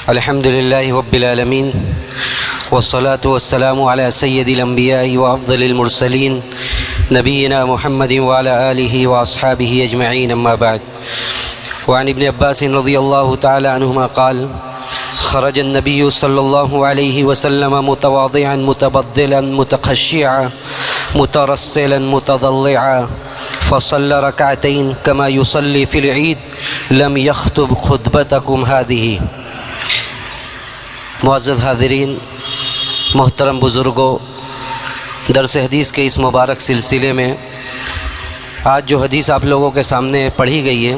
الحمد لله رب العالمين والصلاة والسلام على سيد الأنبياء وأفضل المرسلين نبينا محمد وعلى آله وأصحابه أجمعين، أما بعد. وعن ابن عباس رضي الله تعالى عنهما قال: خرج النبي صلى الله عليه وسلم متواضعا متبذلا متخشعا مترسلا متضلعا فصلى ركعتين كما يصلي في العيد لم يخطب خطبتكم هذه. معزز حاضرین، محترم بزرگوں، درس حدیث کے اس مبارک سلسلے میں آج جو حدیث آپ لوگوں کے سامنے پڑھی گئی ہے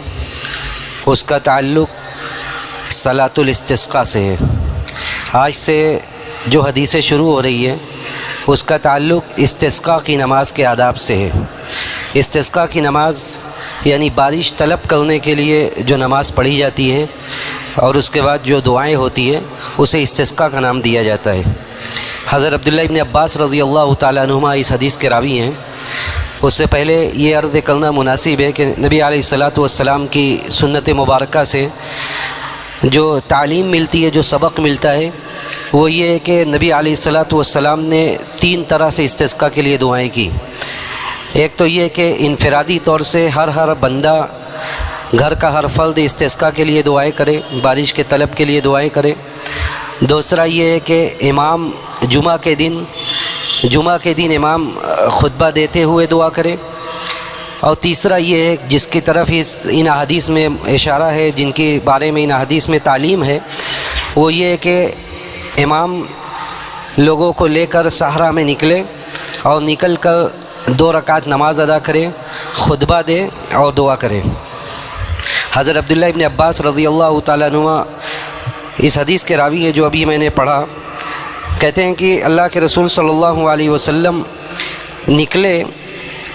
اس کا تعلق صلاۃ الاستسقاء سے ہے. آج سے جو حدیثیں شروع ہو رہی ہے اس کا تعلق استسقاء کی نماز کے آداب سے ہے. استسقاء کی نماز یعنی بارش طلب کرنے کے لیے جو نماز پڑھی جاتی ہے اور اس کے بعد جو دعائیں ہوتی ہیں اسے استسقاء کا نام دیا جاتا ہے. حضرت عبداللہ ابن عباس رضی اللہ تعالیٰ عنہما اس حدیث کے راوی ہیں. اس سے پہلے یہ عرض کرنا مناسب ہے کہ نبی علیہ الصلاۃ والسلام کی سنت مبارکہ سے جو تعلیم ملتی ہے، جو سبق ملتا ہے، وہ یہ ہے کہ نبی علیہ الصلاۃ والسلام نے 3 طرح سے استسقاء کے لیے دعائیں کی. ایک تو یہ کہ انفرادی طور سے ہر بندہ، گھر کا ہر فرد استسقاء کے لیے دعائیں کرے، بارش کے طلب کے لیے دعائیں کرے. دوسرا یہ ہے کہ امام جمعہ کے دن امام خطبہ دیتے ہوئے دعا کرے. اور تیسرا یہ ہے جس کی طرف ان احادیث میں اشارہ ہے، جن کے بارے میں ان احادیث میں تعلیم ہے، وہ یہ ہے کہ امام لوگوں کو لے کر صحرا میں نکلے اور نکل کر 2 رکعت نماز ادا کرے، خطبہ دے اور دعا کرے. حضرت عبداللہ ابن عباس رضی اللہ تعالیٰ عنہ اس حدیث کے راوی ہے جو ابھی میں نے پڑھا. کہتے ہیں کہ اللہ کے رسول صلی اللہ علیہ وسلم نکلے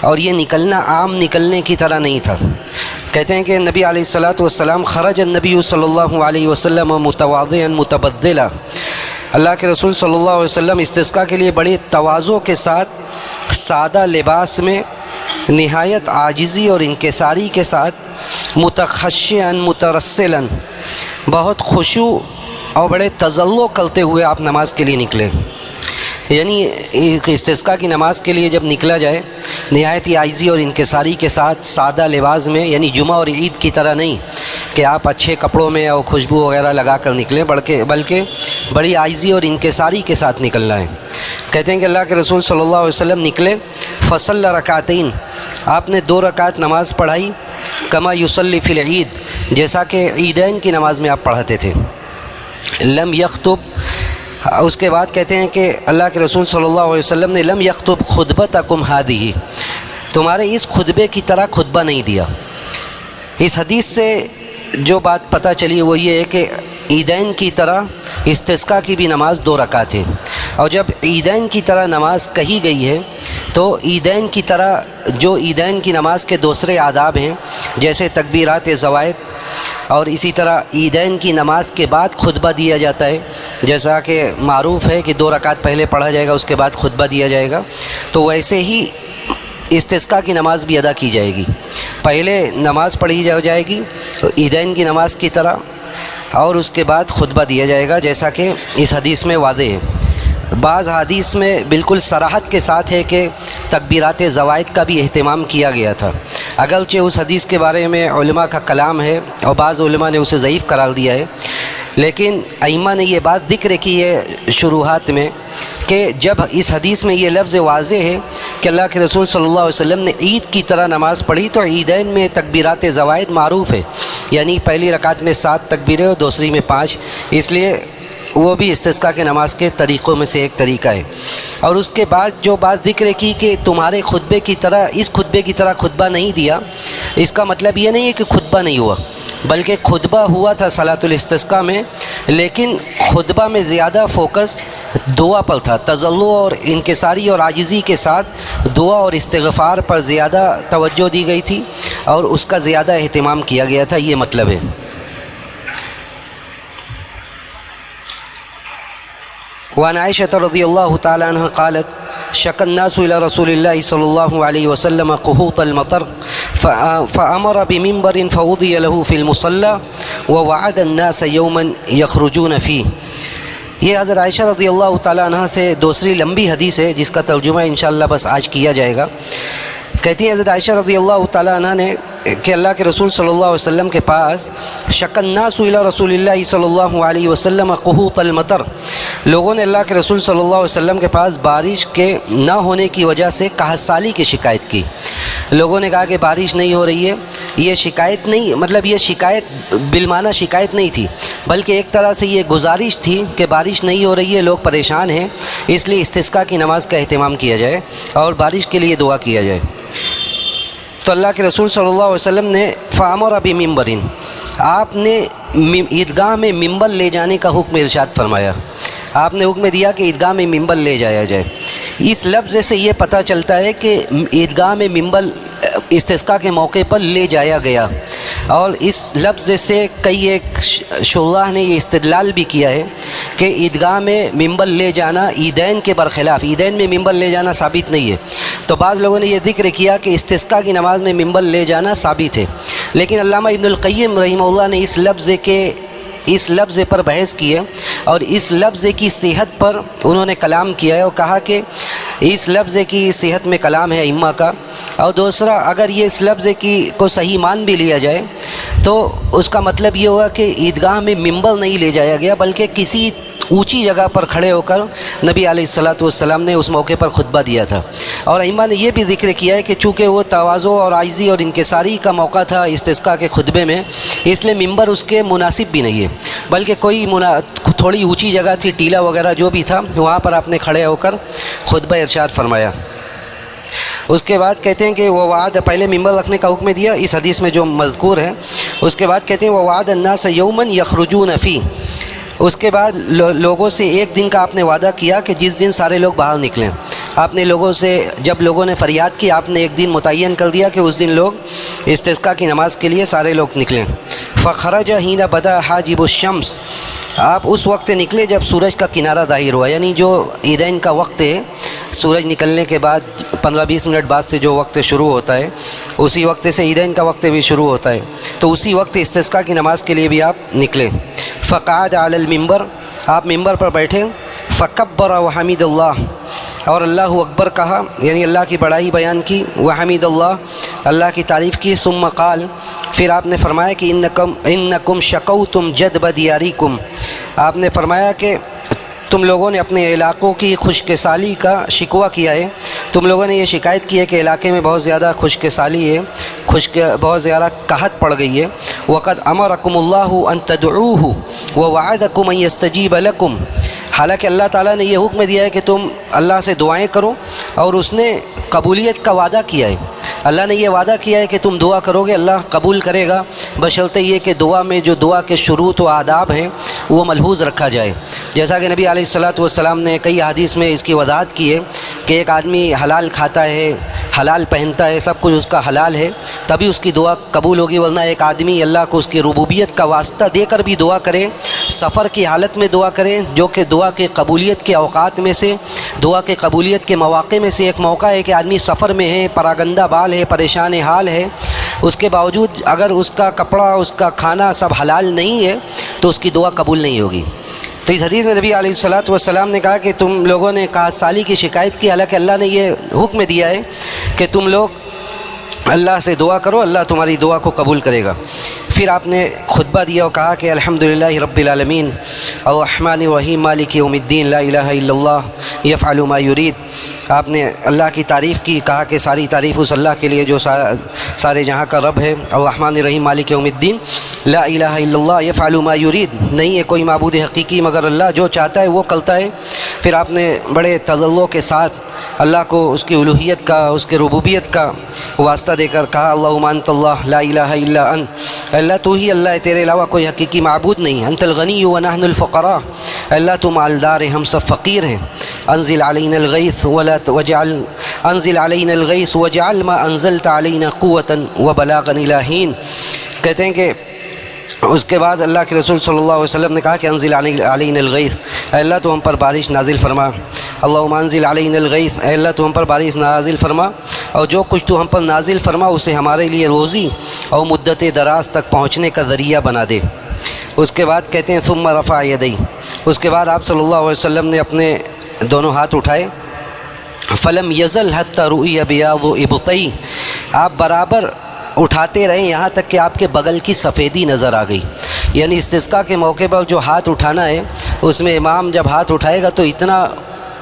اور یہ نکلنا عام نکلنے کی طرح نہیں تھا. کہتے ہیں کہ نبی علیہ الصلاۃ والسلام خرج النبی صلی اللہ علیہ وسلم متواضعا متبذلا. اللہ کے رسول صلی اللہ علیہ وسلم استسقاء کے لیے بڑے تواضع کے ساتھ سادہ لباس میں نہایت عاجزی اور انکساری کے ساتھ متخشعا مترسلا، بہت خشوع اور بڑے تضلع کرتے ہوئے آپ نماز کے لیے نکلے. یعنی استسقاء کی نماز کے لیے جب نکلا جائے نہایت عاجزی اور انکساری کے ساتھ سادہ لباس میں، یعنی جمعہ اور عید کی طرح نہیں کہ آپ اچھے کپڑوں میں اور خوشبو وغیرہ لگا کر نکلیں، بلکہ بڑی عاجزی اور انکساری کے ساتھ نکلنا ہے. کہتے ہیں کہ اللہ کے رسول صلی اللہ علیہ وسلم نکلے، فصلی رکعتین، آپ نے 2 رکعت نماز پڑھائی، کما یصلی فی العید، جیسا کہ عیدین کی نماز میں آپ پڑھاتے تھے. لم یخطب، اس کے بعد کہتے ہیں کہ اللہ کے رسول صلی اللہ علیہ وسلم نے لم یخطب خطبتکم ہذہ، تمہارے اس خطبے کی طرح خطبہ نہیں دیا. اس حدیث سے جو بات پتہ چلی وہ یہ ہے کہ عیدین کی طرح استسقاء کی بھی نماز 2 رکعت ہے. اور جب عیدین کی طرح نماز کہی گئی ہے تو عیدین کی طرح جو عیدین کی نماز کے دوسرے آداب ہیں جیسے تکبیرات زوائد، اور اسی طرح عیدین کی نماز کے بعد خطبہ دیا جاتا ہے، جیسا کہ معروف ہے کہ 2 رکعت پہلے پڑھا جائے گا اس کے بعد خطبہ دیا جائے گا، تو ویسے ہی استسقاء کی نماز بھی ادا کی جائے گی. پہلے نماز پڑھی جائے گی تو عیدین کی نماز کی طرح، اور اس کے بعد خطبہ دیا جائے گا جیسا کہ اس حدیث میں واضح ہے. بعض حدیث میں بالکل صراحت کے ساتھ ہے کہ تکبیرات زوائد کا بھی اہتمام کیا گیا تھا. اگرچہ اس حدیث کے بارے میں علماء کا کلام ہے اور بعض علماء نے اسے ضعیف قرار دیا ہے، لیکن ائمہ نے یہ بات ذکر کی ہے شروحات میں کہ جب اس حدیث میں یہ لفظ واضح ہے کہ اللہ کے رسول صلی اللہ علیہ وسلم نے عید کی طرح نماز پڑھی، تو عیدین میں تکبیرات زوائد معروف ہے، یعنی پہلی رکعت میں 7 تکبیریں اور دوسری میں 5، اس لیے وہ بھی استسقاء کے نماز کے طریقوں میں سے ایک طریقہ ہے. اور اس کے بعد جو بات ذکر کی کہ تمہارے خطبے کی طرح اس خطبے کی طرح خطبہ نہیں دیا، اس کا مطلب یہ نہیں ہے کہ خطبہ نہیں ہوا، بلکہ خطبہ ہوا تھا صلاۃ الاستسقاء میں، لیکن خطبہ میں زیادہ فوکس دعا پر تھا. تضلع اور انکساری اور عاجزی کے ساتھ دعا اور استغفار پر زیادہ توجہ دی گئی تھی اور اس کا زیادہ اہتمام کیا گیا تھا، یہ مطلب ہے. وعن عائشة رضي الله تعالى عنها قالت شک الناس الى رسول اللہ صلی اللہ علیہ وسلم قحوط المطر فامر بمنبر فوضی له فی المصلی ووعد الناس یوما یخرجون فیہ۔ یہ حضرت عائشہ رضی اللہ تعالیٰ عنہ سے دوسری لمبی حدیث ہے جس کا ترجمہ انشاءاللہ بس آج کیا جائے گا۔ کہتی ہیں حضرت عائشہ رضی اللہ تعالیٰ عنہ نے کہ اللہ کے رسول صلی اللہ علیہ وسلم کے پاس شک الناس الی رسول اللہ صلی اللہ علیہ وسلم قحوط المطر، لوگوں نے اللہ کے رسول صلی اللہ علیہ وسلم کے پاس بارش کے نہ ہونے کی وجہ سے قحط سالی کی شکایت کی۔ لوگوں نے کہا کہ بارش نہیں ہو رہی ہے، یہ شکایت نہیں، مطلب یہ شکایت بالمعنی شکایت نہیں تھی بلکہ ایک طرح سے یہ گزارش تھی کہ بارش نہیں ہو رہی ہے، لوگ پریشان ہیں، اس لیے استسقاء کی نماز کا اہتمام کیا جائے اور بارش کے لیے دعا کیا جائے۔ تو اللہ کے رسول صلی اللہ علیہ وسلم نے فامر بمنبر، آپ نے عیدگاہ میں ممبر لے جانے کا حکم ارشاد فرمایا۔ آپ نے حکم دیا کہ عیدگاہ میں ممبر لے جایا جائے۔ اس لفظ سے یہ پتہ چلتا ہے کہ عیدگاہ میں ممبر استسقاء کے موقع پر لے جایا گیا، اور اس لفظ سے کئی ایک شراح نے یہ استدلال بھی کیا ہے کہ عیدگاہ میں ممبر لے جانا عیدین کے برخلاف، عیدین میں ممبر لے جانا ثابت نہیں ہے۔ تو بعض لوگوں نے یہ ذکر کیا کہ استسقاء کی نماز میں ممبر لے جانا ثابت ہے، لیکن علامہ ابن القیم رحمہ اللہ نے اس لفظ پر بحث کی ہے اور اس لفظ کی صحت پر انہوں نے کلام کیا ہے اور کہا کہ اس لفظ کی صحت میں کلام ہے ائمہ کا، اور دوسرا اگر یہ اس لفظ کو صحیح مان بھی لیا جائے تو اس کا مطلب یہ ہوگا کہ عیدگاہ میں ممبر نہیں لے جایا گیا بلکہ کسی اونچی جگہ پر کھڑے ہو کر نبی علیہ الصلوۃ والسلام نے اس موقع پر خطبہ دیا تھا۔ اور ائمہ نے یہ بھی ذکر کیا ہے کہ چونکہ وہ تواضع اور عاجزی اور انکساری کا موقع تھا استسقاء کے خطبے میں، اس لیے ممبر اس کے مناسب بھی نہیں ہے بلکہ کوئی تھوڑی اونچی جگہ تھی، ٹیلا وغیرہ جو بھی تھا، وہاں پر آپ نے کھڑے ہو کر خطبہ ارشاد فرمایا۔ اس کے بعد کہتے ہیں کہ وہ وعد، پہلے ممبر رکھنے کا حکم دیا اس حدیث میں جو مذکور ہے، اس کے بعد کہتے ہیں وہ وعد الناس یوما یخرجون فیہ، اس کے بعد لوگوں سے ایک دن کا آپ نے وعدہ کیا کہ جس دن سارے لوگ باہر نکلیں۔ آپ نے لوگوں سے، جب لوگوں نے فریاد کی، آپ نے ایک دن متعین کر دیا کہ اس دن لوگ استسقاء کی نماز کے لیے سارے لوگ نکلیں۔ فخرج حین بدا حاجب الشمس، آپ اس وقت نکلے جب سورج کا کنارہ ظاہر ہوا، یعنی جو عیدین کا وقت ہے، سورج نکلنے کے بعد 15-20 منٹ بعد سے جو وقت شروع ہوتا ہے، اسی وقت سے عیدین کا وقت بھی شروع ہوتا ہے، تو اسی وقت استسقاء کی نماز کے لیے بھی آپ نکلے۔ فقعد علی المنبر، آپ ممبر پر بیٹھے، فکبر وحمد اللہ، اور اللہ اکبر کہا، یعنی اللہ کی بڑائی بیان کی، وحمد اللہ، اللہ کی تعریف کی، ثم قال، پھر آپ نے فرمایا کہ انکم شکوتم جدب دیارکم، آپ نے فرمایا کہ تم لوگوں نے اپنے علاقوں کی خشک سالی کا شکوہ کیا ہے، تم لوگوں نے یہ شکایت کی ہے کہ علاقے میں بہت زیادہ خشک سالی ہے، بہت زیادہ قحط پڑ گئی ہے۔ وقد امرکم اللہ ان تدعوہ ووعدکم ان یستجیب لکم، حالانکہ اللہ تعالیٰ نے یہ حکم دیا ہے کہ تم اللہ سے دعائیں کرو، اور اس نے قبولیت کا وعدہ کیا ہے، اللہ نے یہ وعدہ کیا ہے کہ تم دعا کرو گے اللہ قبول کرے گا، بشرطے یہ کہ دعا میں جو دعا کے شروط و آداب ہیں وہ ملحوظ رکھا جائے۔ جیسا کہ نبی علیہ الصلوۃ والسلام نے کئی حدیث میں اس کی وضاحت کی ہے کہ ایک آدمی حلال کھاتا ہے، حلال پہنتا ہے، سب کچھ اس کا حلال ہے، تبھی اس کی دعا قبول ہوگی، ورنہ ایک آدمی اللہ کو اس کی ربوبیت کا واسطہ دے کر بھی دعا کرے، سفر کی حالت میں دعا کرے، جو کہ دعا کے قبولیت کے اوقات میں سے، دعا کے قبولیت کے مواقع میں سے ایک موقع ہے کہ آدمی سفر میں ہے، پراگندہ بال ہے، پریشان حال ہے، اس کے باوجود اگر اس کا کپڑا، اس کا کھانا سب حلال نہیں ہے تو اس کی دعا قبول نہیں ہوگی۔ تو اس حدیث میں نبی علیہ الصلوۃ والسلام نے کہا کہ تم لوگوں نے قحط سالی کی شکایت کی، حالانکہ اللہ نے یہ حکم دیا ہے کہ تم لوگ اللہ سے دعا کرو، اللہ تمہاری دعا کو قبول کرے گا۔ پھر آپ نے خطبہ دیا اور کہا کہ الحمدللہ رب العالمین الرحمن الرحیم مالک یوم الدین لا الہ الا اللہ یفعل ما یرید، آپ نے اللہ کی تعریف کی، کہا کہ ساری تعریف اس اللہ کے لیے جو سارے جہاں کا رب ہے، الرحمن الرحیم مالک یوم الدین، لا الہ الا اللہ یفعل ما یرید، نہیں ہے کوئی معبود حقیقی مگر اللہ، جو چاہتا ہے وہ کرتا ہے۔ پھر آپ نے بڑے تضلع کے ساتھ اللہ کو اس کی الوہیت کا، اس کے ربوبیت کا واسطہ دے کر کہا اللہم انت اللہ لا الہ الا انت، اللہ تو ہی اللہ ہے، تیرے علاوہ کوئی حقیقی معبود نہیں، انت الغنی ونحن الفقراء، اللہ تو مالدار ہے، ہم سب فقیر ہیں، انزل علینا الغیث وجعل ما انزلت علینا قوتا وبلاغا الی حین۔ کہتے ہیں کہ اس کے بعد اللہ کے رسول صلی اللہ علیہ وسلم نے کہا کہ انزل علینا الغیث، اللہ تو ہم پر بارش نازل فرما، اللہم انزل علینا الغیث، اے اللہ تو ہم پر بارش نازل فرما، اور جو کچھ تو ہم پر نازل فرما اسے ہمارے لیے روزی اور مدت دراز تک پہنچنے کا ذریعہ بنا دے۔ اس کے بعد کہتے ہیں ثم رفع یدی، اس کے بعد آپ صلی اللہ علیہ وسلم نے اپنے دونوں ہاتھ اٹھائے، فلم یزل حتی رؤی بیاض ابطی، آپ برابر اٹھاتے رہے یہاں تک کہ آپ کے بغل کی سفیدی نظر آ گئی۔ یعنی استسقاء کے موقع پر جو ہاتھ اٹھانا ہے اس میں امام جب ہاتھ اٹھائے گا تو اتنا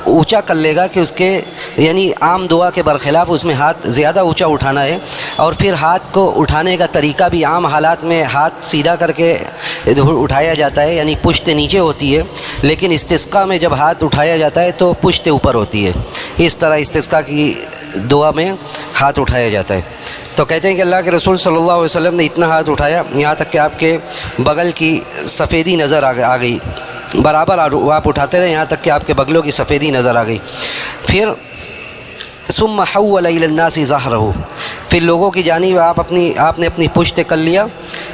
اونچا کر لے گا کہ اس کے یعنی عام دعا کے برخلاف اس میں ہاتھ زیادہ اونچا اٹھانا ہے، اور پھر ہاتھ کو اٹھانے کا طریقہ بھی عام حالات میں ہاتھ سیدھا کر کے اٹھایا جاتا ہے، یعنی پشت نیچے ہوتی ہے، لیکن استسقاء میں جب ہاتھ اٹھایا جاتا ہے تو پشت اوپر ہوتی ہے۔ اس طرح استسقاء کی دعا میں ہاتھ اٹھایا جاتا ہے۔ تو کہتے ہیں کہ اللہ کے رسول صلی اللہ علیہ وسلم نے اتنا ہاتھ اٹھایا یہاں تک کہ آپ کے بغل کی سفیدی نظر آ گئی، برابر آپ اٹھاتے رہے یہاں تک کہ آپ کے بغلوں کی سفیدی نظر آ گئی۔ پھر ثم حول الی الناس ظہرہ، پھر لوگوں کی جانب آپ نے اپنی پشت کر لیا،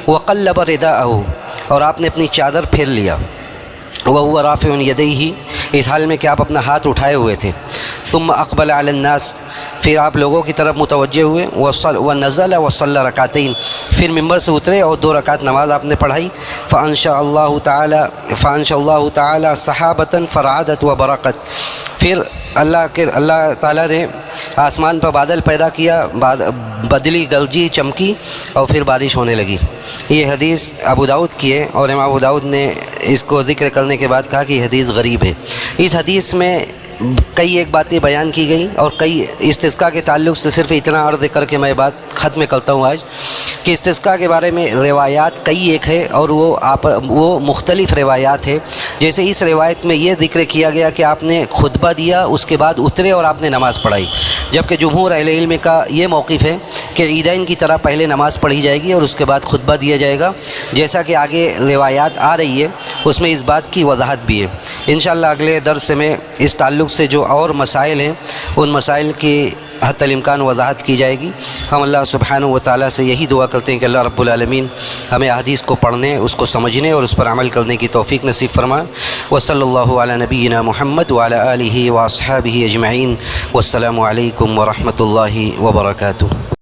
وقلب رداءہ، اور آپ نے اپنی چادر پھیر لیا، وہو رافع یدیہ، اس حال میں کہ آپ اپنا ہاتھ اٹھائے ہوئے تھے۔ ثم اقبل علی الناس، پھر آپ لوگوں کی طرف متوجہ ہوئے، ونزل وصلی رکعتین، پھر ممبر سے اترے اور 2 رکعت نماز آپ نے پڑھائی۔ فانشاء اللہ تعالی سحابۃ فرعدت وبرقت، پھر اللہ تعالیٰ نے آسمان پر بادل پیدا کیا، بدلی گرجی چمکی اور پھر بارش ہونے لگی۔ یہ حدیث ابو داؤد کی ہے، اور امام ابو داؤد نے اس کو ذکر کرنے کے بعد کہا کہ یہ حدیث غریب ہے۔ اس حدیث میں کئی ایک باتیں بیان کی گئی، اور کئی استسقاء کے تعلق سے صرف اتنا عرض کر کے میں بات ختم کرتا ہوں آج، کہ استسقاء کے بارے میں روایات کئی ایک ہے، اور وہ مختلف روایات ہے۔ جیسے اس روایت میں یہ ذکر کیا گیا کہ آپ نے خطبہ دیا، اس کے بعد اترے اور آپ نے نماز پڑھائی، جبکہ جمہور اہل علم کا یہ موقف ہے کہ عیدین کی طرح پہلے نماز پڑھی جائے گی اور اس کے بعد خطبہ دیا جائے گا، جیسا کہ آگے روایات آ رہی ہے اس میں اس بات کی وضاحت بھی ہے۔ انشاءاللہ اگلے درس میں اس تعلق سے جو اور مسائل ہیں ان مسائل کی حتی الامکان وضاحت کی جائے گی۔ ہم اللہ سبحانہ و تعالیٰ سے یہی دعا کرتے ہیں کہ اللہ رب العالمین ہمیں احادیث کو پڑھنے، اس کو سمجھنے اور اس پر عمل کرنے کی توفیق نصیب فرمائے۔ وصلی اللہ علی نبینا محمد وعلی آلہ واصحابہ اجمعین، والسلام علیکم ورحمۃ اللہ وبرکاتہ۔